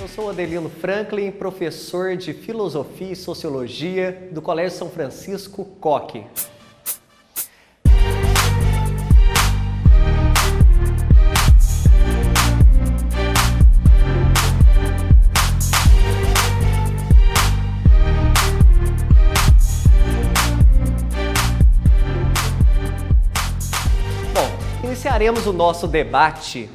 Eu sou Adelino Franklin, professor de Filosofia e Sociologia do Colégio São Francisco Coque. Bom, iniciaremos o nosso debate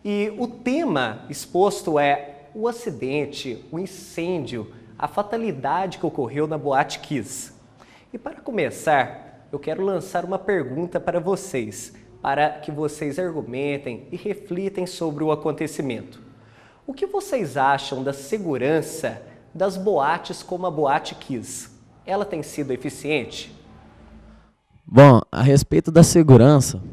e o tema exposto é o acidente, o incêndio, a fatalidade que ocorreu na Boate Kiss. E para começar, eu quero lançar uma pergunta para vocês, para que vocês argumentem e reflitem sobre o acontecimento. O que vocês acham da segurança das boates como a Boate Kiss? Ela tem sido eficiente? Bom, a respeito da segurança,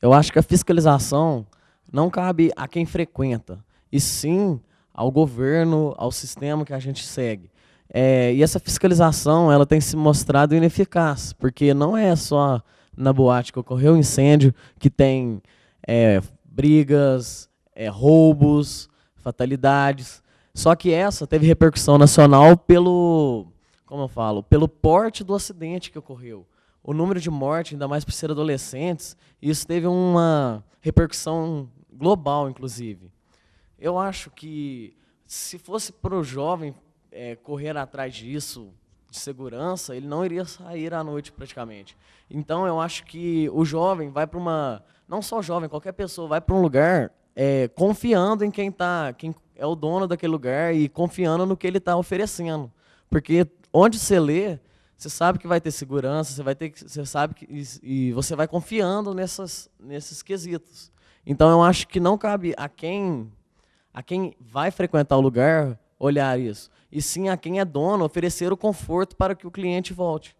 eu acho que a fiscalização não cabe a quem frequenta, e sim ao governo, ao sistema que a gente segue. E essa fiscalização ela tem se mostrado ineficaz, porque não é só na boate que ocorreu o incêndio que tem brigas, roubos, fatalidades. Só que essa teve repercussão nacional pelo porte do acidente que ocorreu. O número de mortes, ainda mais por ser adolescentes, isso teve uma repercussão global, inclusive. Eu acho que, se fosse para o jovem correr atrás disso, de segurança, ele não iria sair à noite praticamente. Então, eu acho que o jovem vai para uma... Não só o jovem, qualquer pessoa vai para um lugar confiando em quem é o dono daquele lugar e confiando no que ele está oferecendo. Porque onde você lê, você sabe que vai ter segurança, você sabe e você vai confiando nesses quesitos. Então, eu acho que não cabe a quem vai frequentar o lugar olhar isso, e sim a quem é dono oferecer o conforto para que o cliente volte.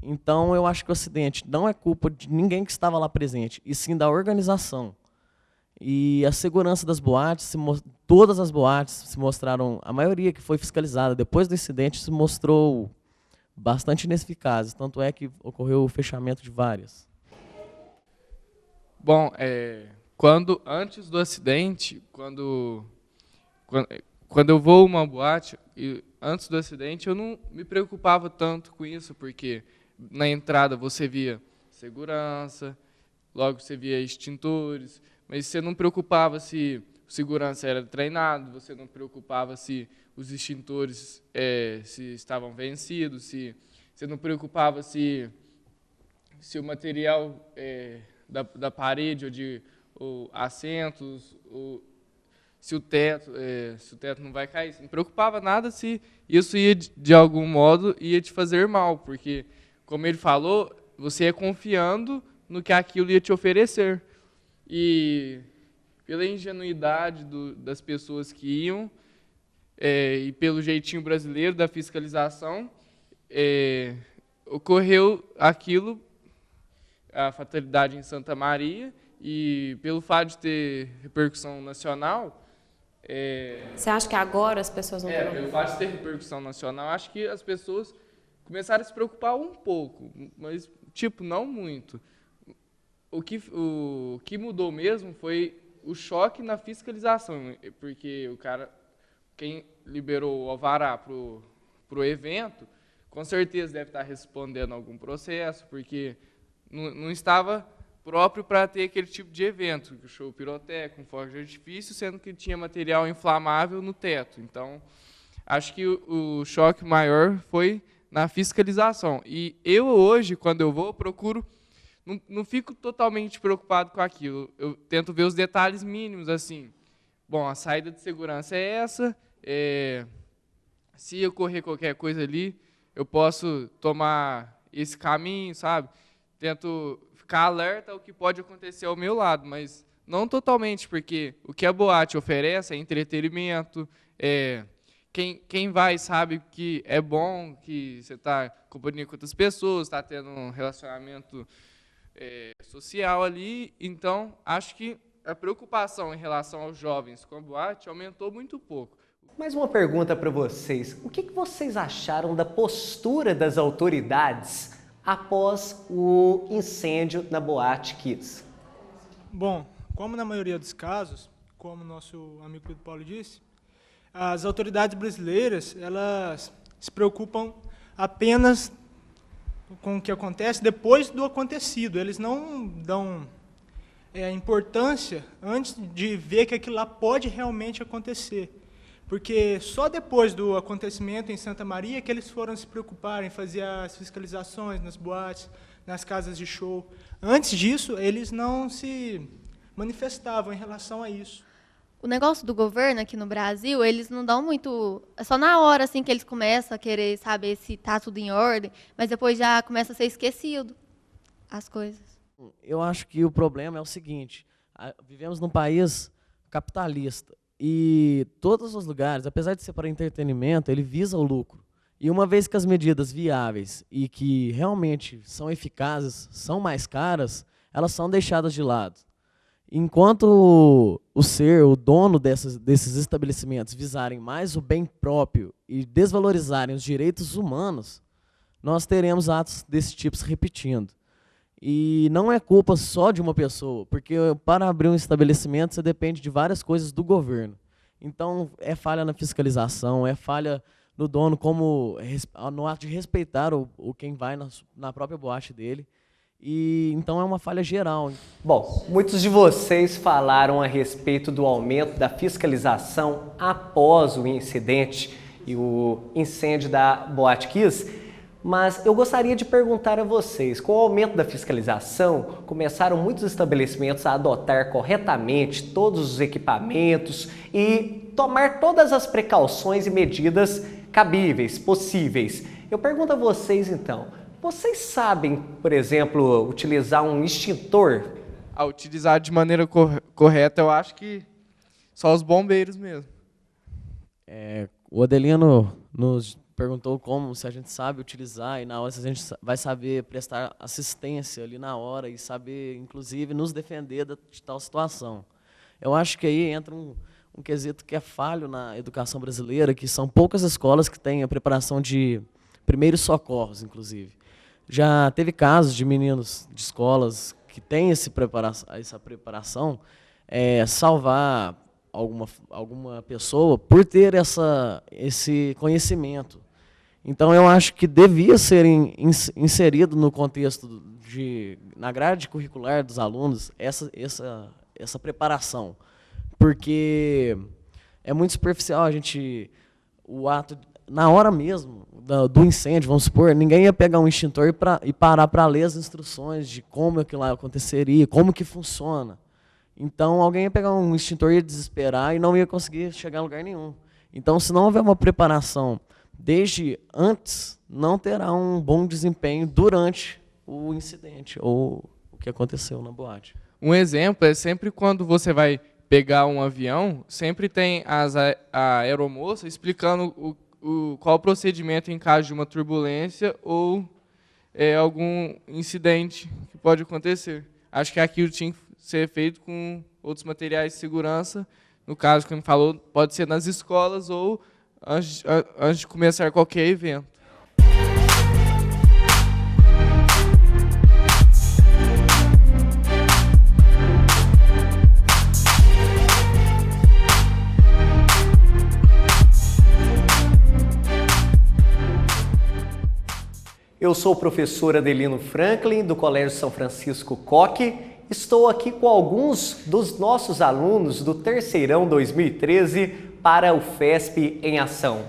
Então, eu acho que o acidente não é culpa de ninguém que estava lá presente, e sim da organização. E a segurança das boates, todas as boates se mostraram, a maioria que foi fiscalizada depois do incidente se mostrou bastante ineficaz, tanto é que ocorreu o fechamento de várias. Bom, antes do acidente, quando eu vou a uma boate, antes do acidente, eu não me preocupava tanto com isso, porque na entrada você via segurança, logo você via extintores, mas você não preocupava se o segurança era treinado, você não preocupava se os extintores se estavam vencidos, você não preocupava se o material da parede ou assentos, se o teto não vai cair. Você não preocupava nada se isso ia, de algum modo, ia te fazer mal, porque, como ele falou, você ia confiando no que aquilo ia te oferecer. E, pela ingenuidade das pessoas que iam, e pelo jeitinho brasileiro da fiscalização, ocorreu aquilo, a fatalidade em Santa Maria, e pelo fato de ter repercussão nacional... Você acha que agora as pessoas não... Pelo fato de ter repercussão nacional, acho que as pessoas começaram a se preocupar um pouco, mas, não muito. O que mudou mesmo foi o choque na fiscalização, porque quem liberou o alvará para o evento, com certeza deve estar respondendo a algum processo, porque não estava próprio para ter aquele tipo de evento, show pirotécnico, fogo de artifício, sendo que tinha material inflamável no teto. Então, acho que o choque maior foi na fiscalização. E eu hoje, quando eu vou, procuro, não fico totalmente preocupado com aquilo. Eu tento ver os detalhes mínimos, assim. Bom, a saída de segurança é essa, se ocorrer qualquer coisa ali, eu posso tomar esse caminho, sabe? Tento ficar alerta ao que pode acontecer ao meu lado, mas não totalmente, porque o que a boate oferece é entretenimento, quem vai sabe que é bom, que você está companhia com outras pessoas, está tendo um relacionamento social ali, então acho que a preocupação em relação aos jovens com a boate aumentou muito pouco. Mais uma pergunta para vocês. O que vocês acharam da postura das autoridades após o incêndio na Boate Kiss? Bom, como na maioria dos casos, como nosso amigo Pedro Paulo disse, As autoridades brasileiras, elas se preocupam apenas com o que acontece depois do acontecido. Eles não dão importância antes de ver que aquilo lá pode realmente acontecer. Porque só depois do acontecimento em Santa Maria que eles foram se preocupar em fazer as fiscalizações nas boates, nas casas de show. Antes disso, eles não se manifestavam em relação a isso. O negócio do governo aqui no Brasil, eles não dão muito... É só na hora assim, que eles começam a querer saber se está tudo em ordem, mas depois já começa a ser esquecido as coisas. Eu acho que o problema é o seguinte, vivemos num país capitalista e todos os lugares, apesar de ser para entretenimento, ele visa o lucro. E uma vez que as medidas viáveis e que realmente são eficazes são mais caras, elas são deixadas de lado. Enquanto o dono desses estabelecimentos visarem mais o bem próprio e desvalorizarem os direitos humanos, nós teremos atos desse tipo se repetindo. E não é culpa só de uma pessoa, porque para abrir um estabelecimento você depende de várias coisas do governo. Então é falha na fiscalização, é falha no dono no ato de respeitar quem vai na própria boate dele. E então é uma falha geral. Bom, muitos de vocês falaram a respeito do aumento da fiscalização após o incidente e o incêndio da Boate Kiss, mas eu gostaria de perguntar a vocês, com o aumento da fiscalização, começaram muitos estabelecimentos a adotar corretamente todos os equipamentos e tomar todas as precauções e medidas cabíveis, possíveis. Eu pergunto a vocês então, vocês sabem, por exemplo, utilizar um extintor? A utilizar de maneira correta, eu acho que só os bombeiros mesmo. O Adelino nos perguntou se a gente sabe utilizar e na hora se a gente vai saber prestar assistência ali na hora e saber, inclusive, nos defender de tal situação. Eu acho que aí entra um quesito que é falho na educação brasileira, que são poucas escolas que têm a preparação de primeiros socorros, inclusive. Já teve casos de meninos de escolas que têm essa preparação, salvar alguma pessoa por ter esse conhecimento. Então, eu acho que devia ser inserido no contexto, na grade curricular dos alunos, essa preparação. Porque é muito superficial o ato, na hora mesmo do incêndio, vamos supor, ninguém ia pegar um extintor e parar para ler as instruções de como aquilo lá aconteceria, como que funciona. Então, alguém ia pegar um extintor e ia desesperar e não ia conseguir chegar a lugar nenhum. Então, se não houver uma preparação desde antes, não terá um bom desempenho durante o incidente ou o que aconteceu na boate. Um exemplo é sempre quando você vai pegar um avião, sempre tem a aeromoça explicando qual o procedimento em caso de uma turbulência ou algum incidente que pode acontecer. Acho que aquilo tinha que ser feito com outros materiais de segurança. No caso, como falou, pode ser nas escolas ou antes de começar qualquer evento. Eu sou o professor Adelino Franklin, do Colégio São Francisco Coque. Estou aqui com alguns dos nossos alunos do Terceirão 2013 para o FESP em Ação.